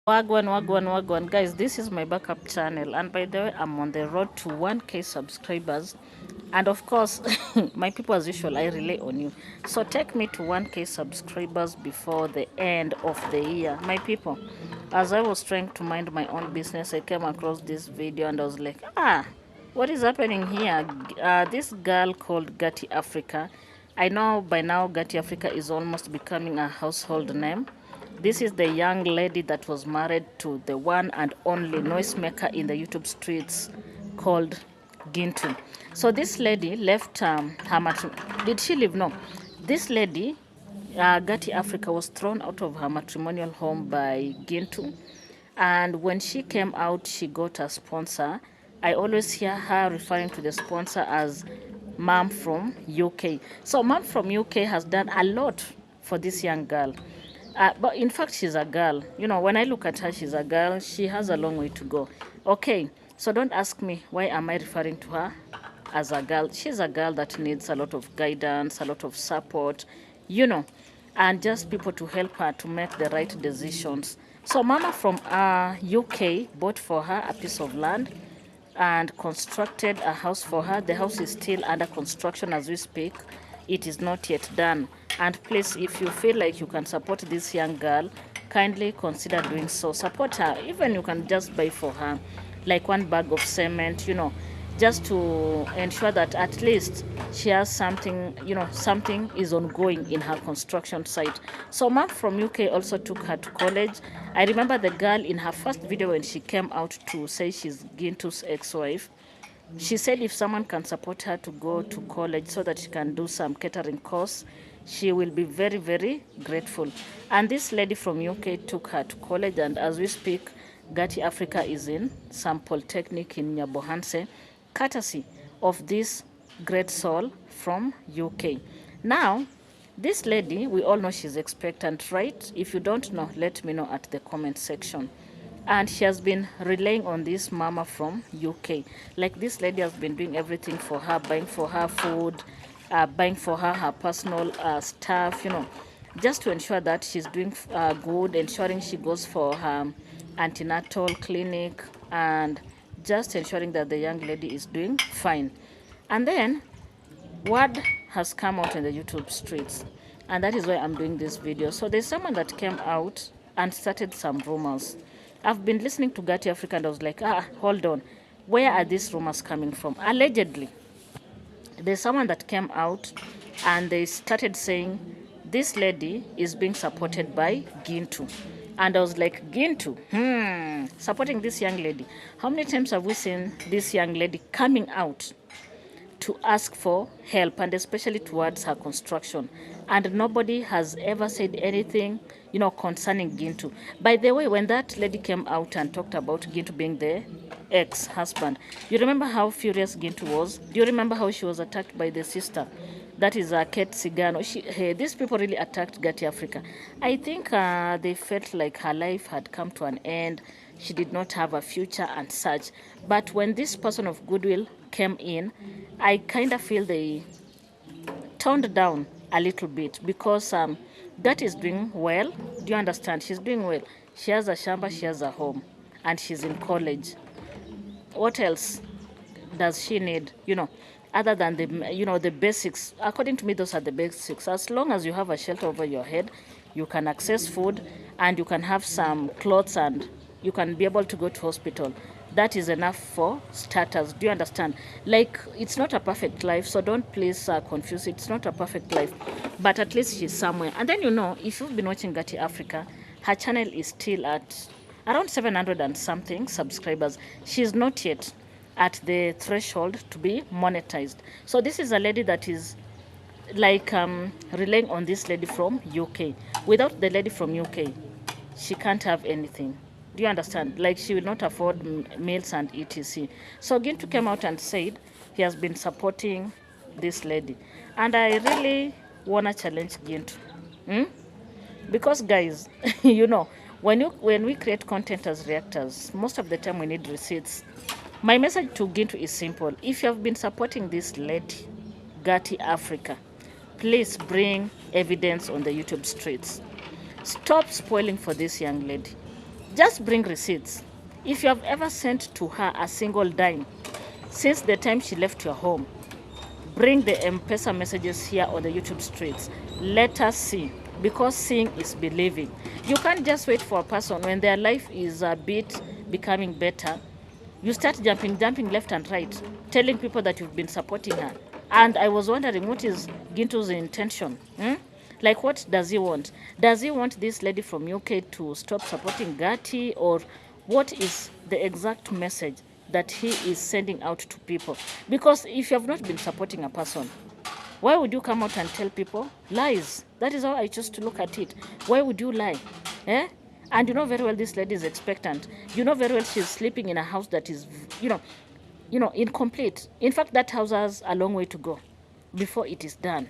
Wagwan, guys, this is my backup channel, and by the way, I'm on the road to 1k subscribers, and of course my people, as usual, I rely on you, so take me to 1k subscribers before the end of the year, my people. As I was trying to mind my own business, I came across this video and I was like, what is happening here? This girl called Gati Africa, I know by now Gati Africa is almost becoming a household name. This is the young lady that was married to the one and only noisemaker in the YouTube streets called Gintu. So this lady left her matrimony. Did she leave? No. This lady, Gati Africa, was thrown out of her matrimonial home by Gintu. And when she came out, she got a sponsor. I always hear her referring to the sponsor as Mom from UK. So Mom from UK has done a lot for this young girl. But in fact, she's a girl. You know, when I look at her, she's a girl. She has a long way to go. Okay, so don't ask me why am I referring to her as a girl. She's a girl that needs a lot of guidance, a lot of support, you know, and just people to help her to make the right decisions. So Mama from UK bought for her a piece of land and constructed a house for her. The house is still under construction as we speak. It is not yet done. And please, if you feel like you can support this young girl, kindly consider doing so. Support her. Even you can just buy for her like one bag of cement, you know, just to ensure that at least she has something, you know, something is ongoing in her construction site. So Mom from UK also took her to college. I remember the girl in her first video when she came out to say she's Gintu's ex-wife. She said if someone can support her to go to college so that she can do some catering course, she will be very, very grateful. And this lady from UK took her to college, and as we speak, Gati Africa is in some polytechnic in Nyabohanse, courtesy of this great soul from UK. Now, this lady, we all know she's expectant, right? If you don't know, let me know at the comment section. And she has been relying on this mama from UK. Like, this lady has been doing everything for her, buying for her food, buying for her personal stuff, you know, just to ensure that she's doing good, ensuring she goes for her antenatal clinic, and just ensuring that the young lady is doing fine. And then word has come out in the YouTube streets, and that is why I'm doing this video. So there's someone that came out and started some rumors. I've been listening to Gati Africa and I was like, hold on, where are these rumors coming from? Allegedly, there's someone that came out and they started saying this lady is being supported by Gintu. And I was like, Gintu, supporting this young lady. How many times have we seen this young lady coming out to ask for help, and especially towards her construction, and nobody has ever said anything, you know, concerning Gintu? By the way, when that lady came out and talked about Gintu being the ex-husband, you remember how furious Gintu was? Do you remember how she was attacked by the sister? That is Kate Sigano. These people really attacked Gati Africa. I think they felt like her life had come to an end. She did not have a future and such. But when this person of goodwill came in, I kind of feel they toned down a little bit, because that is doing well. Do you understand? She's doing well. She has a shamba, she has a home, and she's in college. What else does she need, you know, other than the, you know, the basics? According to me, those are the basics. As long as you have a shelter over your head, you can access food, and you can have some clothes, and you can be able to go to hospital. That is enough for starters. Do you understand? Like, it's not a perfect life, so don't please confuse it. It's not a perfect life, but at least she's somewhere. And then, you know, if you've been watching Gati Africa, her channel is still at around 700 and something subscribers. She's not yet at the threshold to be monetized. So this is a lady that is like relying on this lady from UK. Without the lady from UK, she can't have anything. Do you understand? Like, she will not afford meals and etc. So Gintu came out and said he has been supporting this lady. And I really want to challenge Gintu. Because, guys, you know, when we create content as reactors, most of the time we need receipts. My message to Gintu is simple. If you have been supporting this lady, Gati Africa, please bring evidence on the YouTube streets. Stop spoiling for this young lady. Just bring receipts. If you have ever sent to her a single dime since the time she left your home, bring the M-Pesa messages here on the YouTube streets. Let us see, because seeing is believing. You can't just wait for a person when their life is a bit becoming better. You start jumping left and right, telling people that you've been supporting her. And I was wondering, what is Gintu's intention? Like, what does he want? Does he want this lady from UK to stop supporting Gati, or what is the exact message that he is sending out to people? Because if you have not been supporting a person, why would you come out and tell people lies? That is how I choose to look at it. Why would you lie? Eh? And you know very well this lady is expectant. You know very well she's sleeping in a house that is, incomplete. In fact, that house has a long way to go before it is done.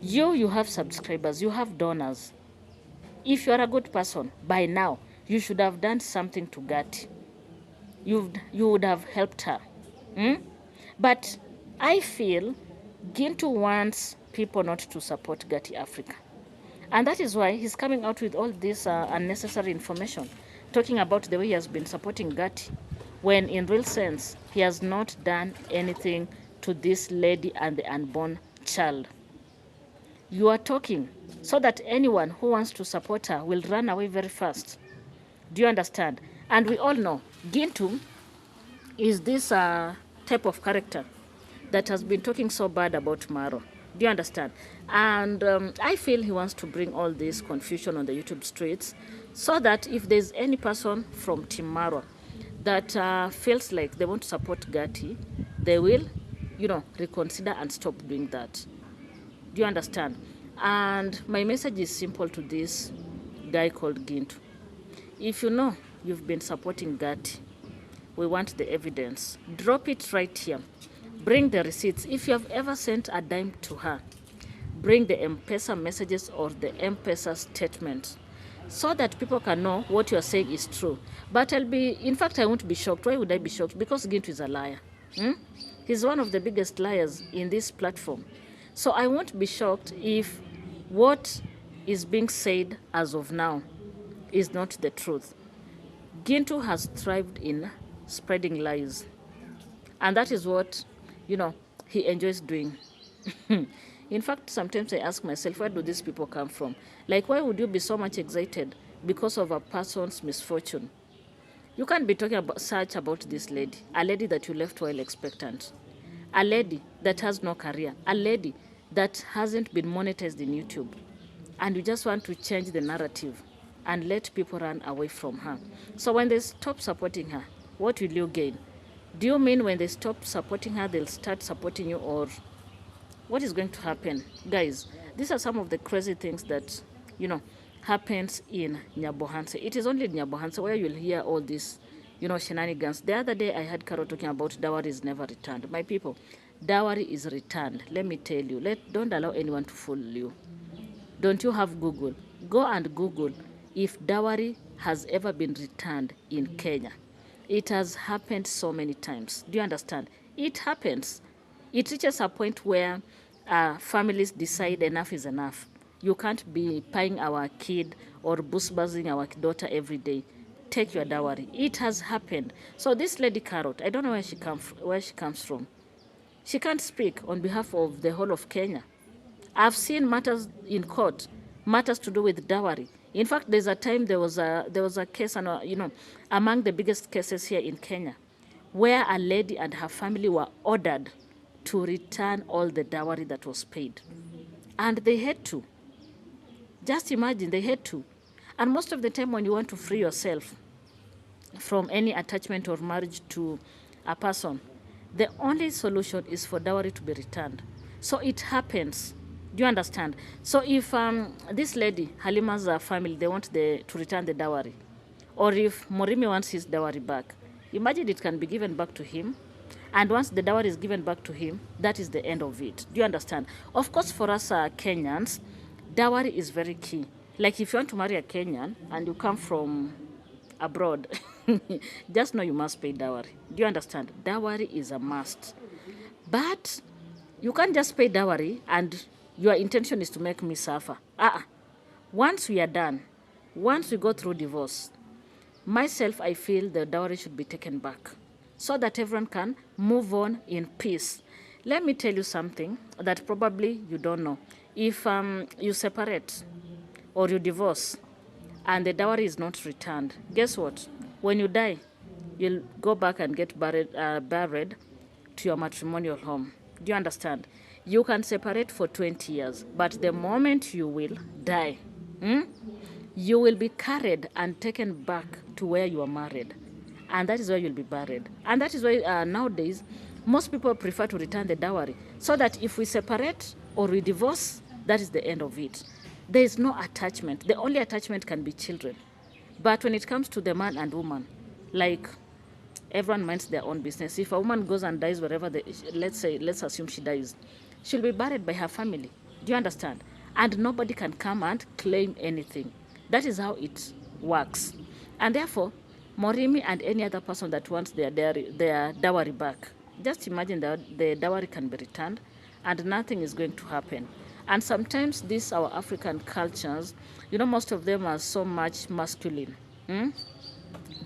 You have subscribers, you have donors. If you are a good person, by now, you should have done something to Gati. You would have helped her. But I feel Gintu wants people not to support Gati Africa. And that is why he's coming out with all this unnecessary information, talking about the way he has been supporting Gati, when in real sense, he has not done anything to this lady and the unborn child. You are talking so that anyone who wants to support her will run away very fast. Do you understand? And we all know Gintu is this type of character that has been talking so bad about Maro. Do you understand? And I feel he wants to bring all this confusion on the YouTube streets so that if there's any person from Team Maro that feels like they want to support Gati, they will, reconsider and stop doing that. Do you understand? And my message is simple to this guy called Gintu. If you know you've been supporting Gati, we want the evidence. Drop it right here. Bring the receipts. If you have ever sent a dime to her, bring the M-Pesa messages or the M-Pesa statement so that people can know what you're saying is true. But in fact, I won't be shocked. Why would I be shocked? Because Gintu is a liar. He's one of the biggest liars in this platform. So I won't be shocked if what is being said as of now is not the truth. Gintu has thrived in spreading lies. And that is what, he enjoys doing. In fact, sometimes I ask myself, where do these people come from? Like, why would you be so much excited because of a person's misfortune? You can't be talking about this lady, a lady that you left while expectant, a lady that has no career, a lady that hasn't been monetized in YouTube, and you just want to change the narrative and let people run away from her. So when they stop supporting her, what will you gain? Do you mean when they stop supporting her, they'll start supporting you, or what is going to happen? Guys, these are some of the crazy things that, happens in Nyabohanse. It is only in Nyabohanse where you'll hear all this, shenanigans. The other day I had Carol talking about dowry is never returned. My people, dowry is returned. Let me tell you, don't allow anyone to fool you. Don't you have Google? Go and Google if dowry has ever been returned in Kenya. It has happened so many times. Do you understand? It happens. It reaches a point where families decide enough is enough. You can't be paying our kid or buzzing our daughter every day. Take your dowry. It has happened. So this lady Carrot, I don't know where she comes from. She can't speak on behalf of the whole of Kenya. I've seen matters in court, matters to do with dowry. In fact, there's a time there was a case, among the biggest cases here in Kenya, where a lady and her family were ordered to return all the dowry that was paid. And they had to. Just imagine, they had to. And most of the time when you want to free yourself from any attachment or marriage to a person, the only solution is for dowry to be returned. So it happens. Do you understand? So if this lady, Halima's family, they want to return the dowry, or if Morimi wants his dowry back, imagine it can be given back to him. And once the dowry is given back to him, that is the end of it. Do you understand? Of course, for us Kenyans, dowry is very key. Like if you want to marry a Kenyan and you come from abroad, just know you must pay dowry. Do you understand? Dowry is a must. But you can't just pay dowry and your intention is to make me suffer. Once we are done, once we go through divorce, Myself, I feel the dowry should be taken back so that everyone can move on in peace. Let me tell you something that probably you don't know. If you separate or you divorce and the dowry is not returned, guess what? When you die, you'll go back and get buried to your matrimonial home. Do you understand? You can separate for 20 years, but the moment you will die, you will be carried and taken back to where you are married. And that is where you'll be buried. And that is why nowadays, most people prefer to return the dowry. So that if we separate or we divorce, that is the end of it. There is no attachment. The only attachment can be children. But when it comes to the man and woman, like everyone minds their own business. If a woman goes and dies wherever, let's assume she dies, she'll be buried by her family. Do you understand? And nobody can come and claim anything. That is how it works. And therefore, Morimi and any other person that wants their dowry back, just imagine that the dowry can be returned and nothing is going to happen. And sometimes these our African cultures, most of them are so much masculine.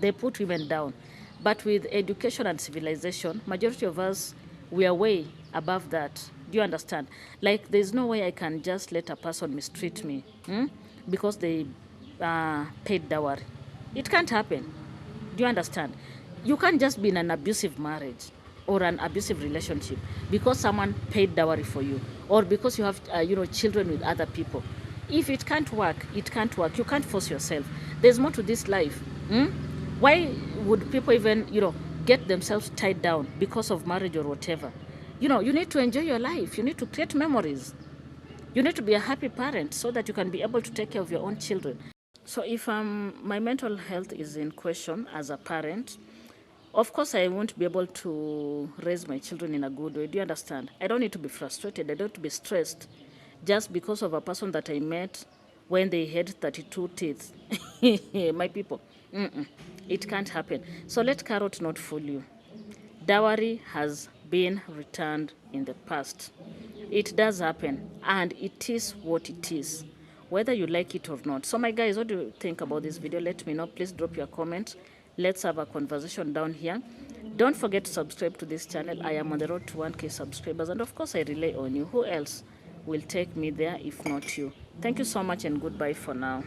They put women down. But with education and civilization, majority of us, we are way above that. Do you understand? Like, there's no way I can just let a person mistreat me because they paid dowry. It can't happen. Do you understand? You can't just be in an abusive marriage or an abusive relationship because someone paid dowry for you or because you have, children with other people. If it can't work, it can't work. You can't force yourself. There's more to this life. Why would people even, get themselves tied down because of marriage or whatever? You need to enjoy your life. You need to create memories. You need to be a happy parent so that you can be able to take care of your own children. So if my mental health is in question as a parent, of course I won't be able to raise my children in a good way. Do you understand? I don't need to be frustrated. I don't need to be stressed just because of a person that I met when they had 32 teeth. My people, it can't happen. So let carrot not fool you. Dowry has been returned in the past. It does happen, and it is what it is, whether you like it or not. So my guys, what do you think about this video? Let me know. Please drop your comment. Let's have a conversation down here. Don't forget to subscribe to this channel. I am on the road to 1K subscribers, and of course I rely on you. Who else will take me there if not you? Thank you so much, and goodbye for now.